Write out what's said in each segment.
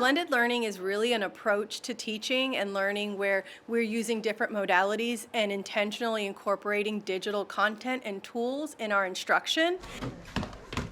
Blended learning is really an approach to teaching and learning where we're using different modalities and intentionally incorporating digital content and tools in our instruction.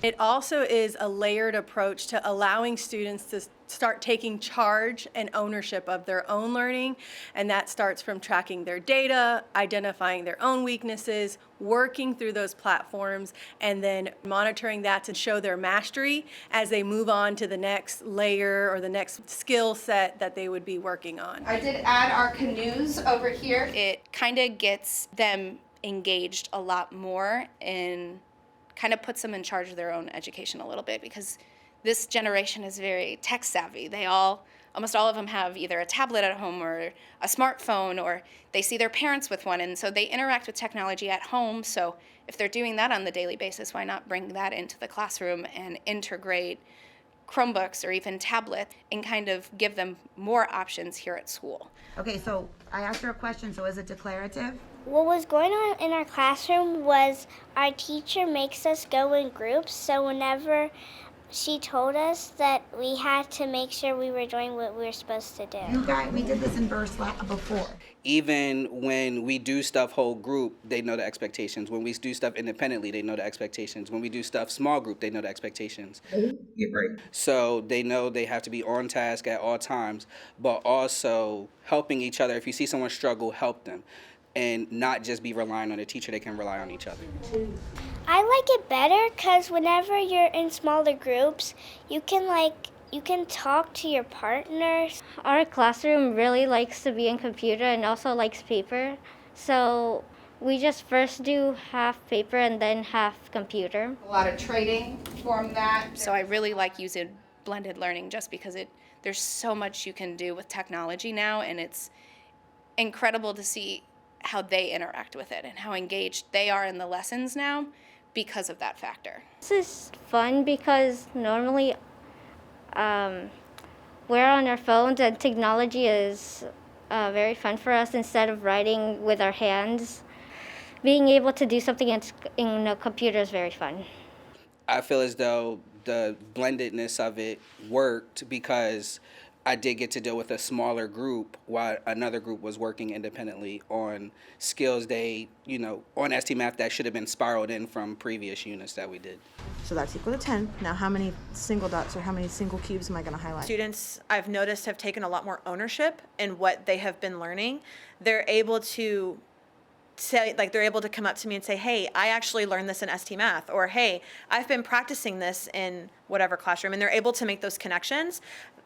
It also is a layered approach to allowing students to start taking charge and ownership of their own learning, and that starts from tracking their data, identifying their own weaknesses, working through those platforms, and then monitoring that to show their mastery as they move on to the next layer or the next skill set that they would be working on. I did add our canoes over here. It kind of gets them engaged a lot more and kind of puts them in charge of their own education a little bit, because this generation is very tech savvy. Almost all of them have either a tablet at home or a smartphone, or they see their parents with one, and so they interact with technology at home. So if they're doing that on the daily basis, why not bring that into the classroom and integrate Chromebooks or even tablets and kind of give them more options here at school? Okay, so I asked her a question, so is it declarative? What was going on in our classroom was our teacher makes us go in groups, so whenever she told us that we had to make sure we were doing what we were supposed to do. You guys, we did this in verse before. Even when we do stuff whole group, they know the expectations. When we do stuff independently, they know the expectations. When we do stuff small group, they know the expectations. You're right. So they know they have to be on task at all times, but also helping each other. If you see someone struggle, help them. And not just be relying on a teacher, they can rely on each other. I like it better because whenever you're in smaller groups, you can talk to your partners. Our classroom really likes to be in computer and also likes paper. So we just first do half paper and then half computer. A lot of trading from that. So I really like using blended learning just because there's so much you can do with technology now, and it's incredible to see how they interact with it and how engaged they are in the lessons now because of that factor. This is fun because normally we're on our phones and technology is very fun for us instead of writing with our hands. Being able to do something in a computer is very fun. I feel as though the blendedness of it worked because I did get to deal with a smaller group while another group was working independently on skills on ST Math that should have been spiraled in from previous units that we did. So that's equal to 10. Now how many single dots or how many single cubes am I going to highlight? Students, I've noticed, have taken a lot more ownership in what they have been learning. They're able to say, they're able to come up to me and say, hey, I actually learned this in ST Math, or hey, I've been practicing this in whatever classroom, and they're able to make those connections.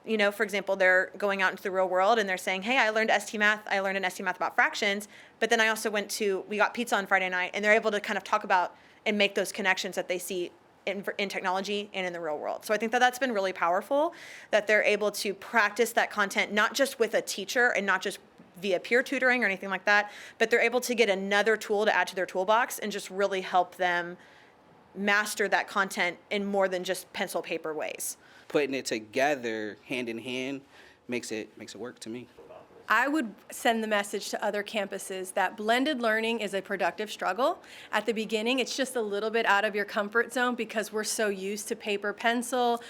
For example, they're going out into the real world and they're saying, hey, I learned ST Math, I learned in ST Math about fractions, but then I also we got pizza on Friday night, and they're able to kind of talk about and make those connections that they see in technology and in the real world. So I think that that's been really powerful, that they're able to practice that content, not just with a teacher and not just via peer tutoring or anything like that, but they're able to get another tool to add to their toolbox and just really help them master that content in more than just pencil paper ways. Putting it together hand in hand makes it work to me. I would send the message to other campuses that blended learning is a productive struggle. At the beginning, it's just a little bit out of your comfort zone because we're so used to paper, pencil,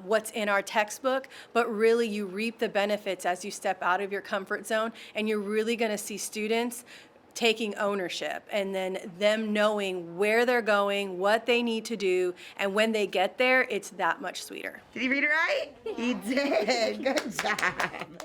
what's in our textbook, but really you reap the benefits as you step out of your comfort zone, and you're really going to see students taking ownership and then them knowing where they're going, what they need to do, and when they get there, it's that much sweeter. Did he read it right? He did. Good job.